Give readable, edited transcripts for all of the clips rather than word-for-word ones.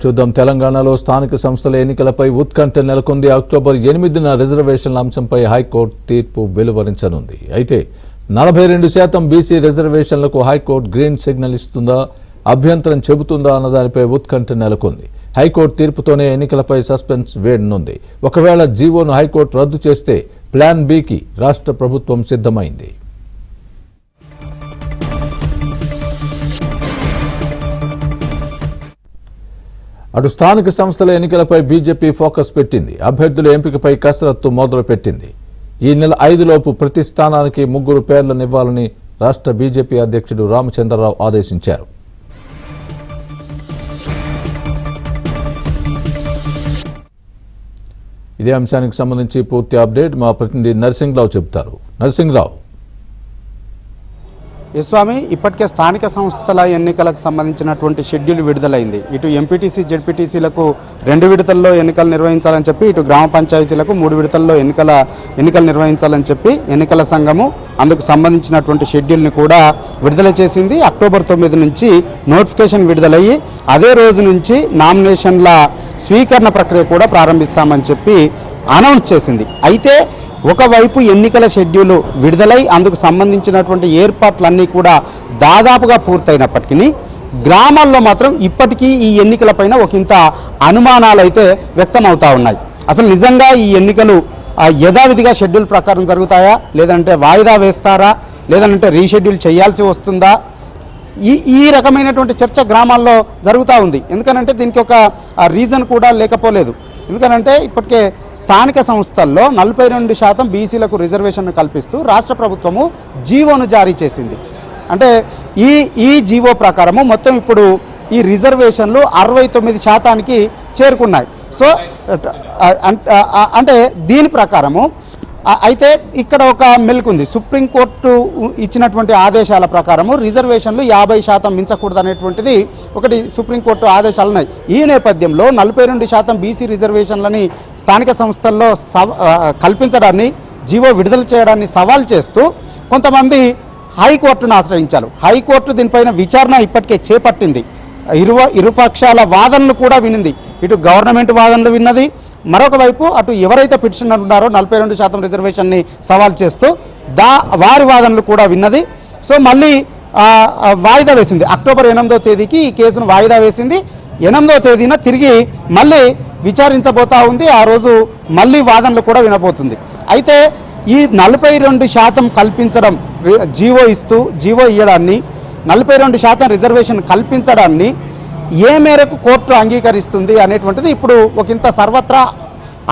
చూద్దాం. తెలంగాణలో స్థానిక సంస్థల ఎన్నికలపై ఉత్కంఠ నెలకొంది. అక్టోబర్ 8న రిజర్వేషన్ల అంశంపై హైకోర్టు తీర్పు వెలువరించనుంది. అయితే 42% బీసీ రిజర్వేషన్లకు హైకోర్టు గ్రీన్ సిగ్నల్ ఇస్తుందా, అభ్యంతరం చెబుతుందా అన్న దానిపై ఉత్కంఠ నెలకొంది. హైకోర్టు తీర్పుతోనే ఎన్నికలపై సస్పెన్స్ వేడనుంది. ఒకవేళ జీవోను హైకోర్టు రద్దు చేస్తే ప్లాన్ బికి రాష్ట్ర ప్రభుత్వం సిద్ధమైంది. అటు స్థానిక సంస్థల ఎన్నికలపై బీజేపీ ఫోకస్ పెట్టింది. అభ్యర్థుల ఎంపికపై కసరత్తు మొదలుపెట్టింది. ఈ నెల 5లోపు ప్రతి స్థానానికి 3 పేర్లనివ్వాలని రాష్ట్ర బీజేపీ అధ్యక్షుడు రామచంద్రరావు ఆదేశించారు. ఇదే అంశానికి సంబంధించి పూర్తి అప్డేట్ మా ప్రతినిధి నరసింహరావు చెబుతారు. నరసింహరావు. స్వామి, ఇప్పటికే స్థానిక సంస్థల ఎన్నికలకు సంబంధించినటువంటి షెడ్యూల్ విడుదలైంది. ఇటు ఎంపీటీసీ జెడ్పీటీసీలకు 2 విడతల్లో ఎన్నికలు నిర్వహించాలని చెప్పి, ఇటు గ్రామ పంచాయతీలకు 3 విడతల్లో ఎన్నికలు నిర్వహించాలని చెప్పి ఎన్నికల సంఘము అందుకు సంబంధించినటువంటి షెడ్యూల్ని కూడా విడుదల చేసింది. అక్టోబర్ 9 నుంచి నోటిఫికేషన్ విడుదలయ్యి అదే రోజు నుంచి నామినేషన్ల స్వీకరణ ప్రక్రియ కూడా ప్రారంభిస్తామని చెప్పి అనౌన్స్ చేసింది. అయితే ఒకవైపు ఎన్నికల షెడ్యూల్ విడుదలై అందుకు సంబంధించినటువంటి ఏర్పాట్లన్నీ కూడా దాదాపుగా పూర్తయినప్పటికీ గ్రామాల్లో మాత్రం ఇప్పటికీ ఈ ఎన్నికలపైన ఒకంత అనుమానాలు అయితే వ్యక్తం అవుతూ ఉన్నాయి. అసలు నిజంగా ఈ ఎన్నికలు యథావిధిగా షెడ్యూల్ ప్రకారం జరుగుతాయా, లేదంటే వాయిదా వేస్తారా, లేదంటే రీషెడ్యూల్ చేయాల్సి వస్తుందా, ఈ రకమైనటువంటి చర్చ గ్రామాల్లో జరుగుతూ ఉంది. ఎందుకనంటే దీనికి ఒక రీజన్ కూడా లేకపోలేదు. ఎందుకనంటే ఇప్పటికే స్థానిక సంస్థల్లో 42% బీసీలకు రిజర్వేషన్ కల్పిస్తూ రాష్ట్ర ప్రభుత్వము జీవోను జారీ చేసింది. అంటే ఈ జీవో ప్రకారము మొత్తం ఇప్పుడు ఈ రిజర్వేషన్లు 69%కి చేరుకున్నాయి. సో అంటే దీని ప్రకారము అయితే ఇక్కడ ఒక మెలుకుంది. సుప్రీంకోర్టు ఇచ్చినటువంటి ఆదేశాల ప్రకారము రిజర్వేషన్లు 50% మించకూడదు అనేటువంటిది ఒకటి సుప్రీంకోర్టు ఆదేశాలు ఉన్నాయి. ఈ నేపథ్యంలో 42% బీసీ రిజర్వేషన్లని స్థానిక సంస్థల్లో కల్పించడాన్ని, జీవో విడుదల చేయడాన్ని సవాల్ చేస్తూ కొంతమంది హైకోర్టును ఆశ్రయించారు. హైకోర్టు దీనిపైన విచారణ ఇప్పటికే చేపట్టింది. ఇరుపక్షాల వాదనలు కూడా వినింది. ఇటు గవర్నమెంట్ వాదనలు విన్నది, మరొక వైపు అటు ఎవరైతే పిటిషనర్ ఉన్నారో 42% రిజర్వేషన్ని సవాల్ చేస్తూ వారి వాదనలు కూడా విన్నది. సో మళ్ళీ వాయిదా వేసింది. అక్టోబర్ 8వ తేదీకి ఈ కేసును వాయిదా వేసింది. 8వ తేదీన తిరిగి మళ్ళీ విచారించబోతా ఉంది. ఆ రోజు మళ్ళీ వాదనలు కూడా వినబోతుంది. అయితే ఈ 42% కల్పించడం, జీవో ఇవ్వడాన్ని, 42% రిజర్వేషన్ కల్పించడాన్ని ఏ మేరకు కోర్టు అంగీకరిస్తుంది అనేటువంటిది ఇప్పుడు ఒకంత సర్వత్రా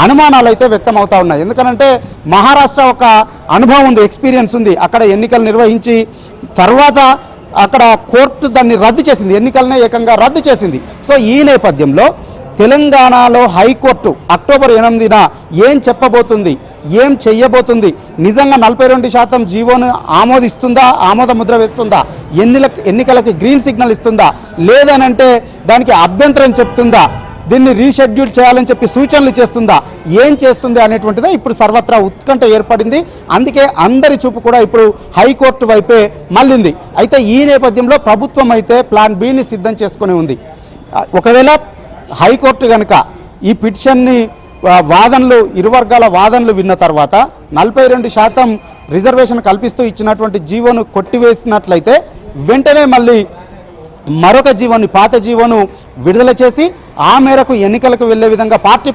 అనుమానాలు అయితే వ్యక్తం అవుతా ఉన్నాయి. ఎందుకనంటే మహారాష్ట్ర ఒక అనుభవం ఉంది, ఎక్స్పీరియన్స్ ఉంది. అక్కడ ఎన్నికలు నిర్వహించి తర్వాత అక్కడ కోర్టు దాన్ని రద్దు చేసింది, ఎన్నికలనే ఏకంగా రద్దు చేసింది. సో ఈ నేపథ్యంలో తెలంగాణలో హైకోర్టు అక్టోబర్ 8న ఏం చెప్పబోతుంది, ఏం చెయ్యబోతుంది, నిజంగా 42% జీవోను ఆమోదిస్తుందా, ఆమోద ముద్ర వేస్తుందా, ఎన్నికలకి గ్రీన్ సిగ్నల్ ఇస్తుందా, లేదనంటే దానికి అభ్యంతరం చెప్తుందా, దీన్ని రీషెడ్యూల్ చేయాలని చెప్పి సూచనలు చేస్తుందా, ఏం చేస్తుంది అనేటువంటిదే ఇప్పుడు సర్వత్రా ఉత్కంఠ ఏర్పడింది. అందుకే అందరి చూపు కూడా ఇప్పుడు హైకోర్టు వైపే మళ్ళింది. అయితే ఈ నేపథ్యంలో ప్రభుత్వం అయితే ప్లాన్ బిని సిద్ధం చేసుకుని ఉంది. ఒకవేళ హైకోర్టు కనుక ఈ పిటిషన్ని వాదనలు, ఇరు వర్గాల వాదనలు విన్న తర్వాత 42% రిజర్వేషన్ కల్పిస్తూ ఇచ్చినటువంటి జీవోను కొట్టివేసినట్లయితే వెంటనే మళ్ళీ మరొక జీవోని, పాత జీవోను విడుదల చేసి ఆ మేరకు ఎన్నికలకు వెళ్లే విధంగా పార్టీ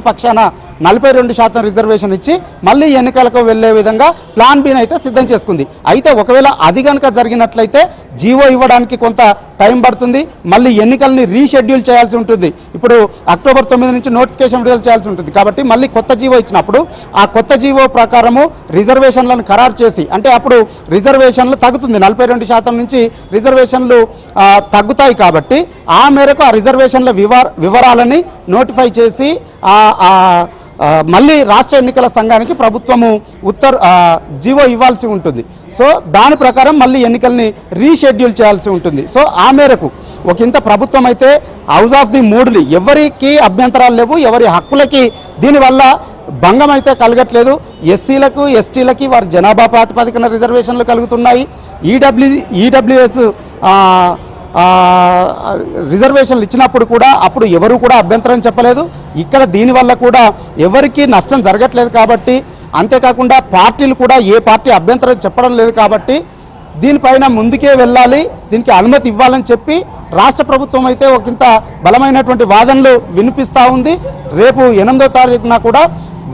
పక్షాన 42% రిజర్వేషన్ ఇచ్చి మళ్ళీ ఎన్నికలకు వెళ్లే విధంగా ప్లాన్ బిని అయితే సిద్ధం చేసుకుంది. అయితే ఒకవేళ అది కనుక జరిగినట్లయితే జీవో ఇవ్వడానికి కొంత టైం పడుతుంది. మళ్ళీ ఎన్నికల్ని రీషెడ్యూల్ చేయాల్సి ఉంటుంది. ఇప్పుడు అక్టోబర్ 9 నుంచి నోటిఫికేషన్ విడుదల చేయాల్సి ఉంటుంది. కాబట్టి మళ్ళీ కొత్త జీవో ఇచ్చినప్పుడు ఆ కొత్త జీవో ప్రకారము రిజర్వేషన్లను ఖరారు చేసి, అంటే అప్పుడు రిజర్వేషన్లు తగ్గుతుంది, 42% నుంచి రిజర్వేషన్లు తగ్గుతాయి. కాబట్టి ఆ మేరకు ఆ రిజర్వేషన్ల వివరాలని నోటిఫై చేసి మళ్ళీ రాష్ట్ర ఎన్నికల సంఘానికి ప్రభుత్వము జీవో ఇవ్వాల్సి ఉంటుంది. సో దాని ప్రకారం మళ్ళీ ఎన్నికల్ని రీషెడ్యూల్ చేయాల్సి ఉంటుంది. సో ఆ మేరకు ఒకంత ప్రభుత్వం అయితే హౌస్ ఆఫ్ ది మూడ్ని, ఎవరికి అభ్యంతరాలు లేవు, ఎవరి హక్కులకి దీనివల్ల భంగం అయితే కలగట్లేదు. ఎస్సీలకు, ఎస్టీలకి వారి జనాభా ప్రాతిపదికన రిజర్వేషన్లు కలుగుతున్నాయి. ఈడబ్ల్యూఎస్ రిజర్వేషన్లు ఇచ్చినప్పుడు కూడా అప్పుడు ఎవరు కూడా అభ్యంతరం చెప్పలేదు. ఇక్కడ దీనివల్ల కూడా ఎవరికి నష్టం జరగట్లేదు కాబట్టి, అంతేకాకుండా పార్టీలు కూడా ఏ పార్టీ అభ్యంతరం చెప్పడం లేదు కాబట్టి దీనిపైన ముందుకే వెళ్ళాలి, దీనికి అనుమతి ఇవ్వాలని చెప్పి రాష్ట్ర ప్రభుత్వం అయితే ఒకంత బలమైనటువంటి వాదనలు వినిపిస్తూ ఉంది. రేపు 8వ తారీఖున కూడా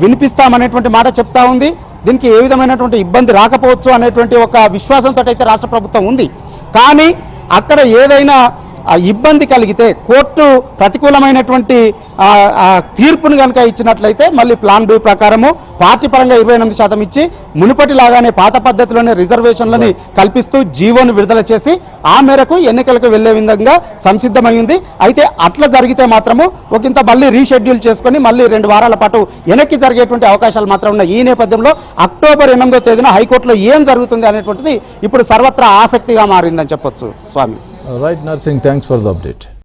వినిపిస్తామనేటువంటి మాట చెప్తా ఉంది. దీనికి ఏ విధమైనటువంటి ఇబ్బంది రాకపోవచ్చు అనేటువంటి ఒక విశ్వాసంతో అయితే రాష్ట్ర ప్రభుత్వం ఉంది. కానీ అక్కడ ఏదైనా ఇబ్బంది కలిగితే కోర్టు ప్రతికూలమైనటువంటి తీర్పును కనుక ఇచ్చినట్లయితే మళ్ళీ ప్లాన్ బి ప్రకారము పార్టీ పరంగా 28% ఇచ్చి మునుపటి లాగానే పాత పద్ధతిలోనే రిజర్వేషన్లని కల్పిస్తూ జీవోను విడుదల చేసి ఆ మేరకు ఎన్నికలకు వెళ్లే విధంగా సంసిద్ధమైంది. అయితే అట్లా జరిగితే మాత్రము ఒకంత మళ్ళీ రీషెడ్యూల్ చేసుకొని మళ్ళీ 2 వారాల పాటు వెనక్కి జరిగేటువంటి అవకాశాలు మాత్రం ఉన్నాయి. ఈ నేపథ్యంలో అక్టోబర్ 8వ తేదీన హైకోర్టులో ఏం జరుగుతుంది అనేటువంటిది ఇప్పుడు సర్వత్రా ఆసక్తిగా మారిందని చెప్పొచ్చు. Swami right Narsing, thanks for the update.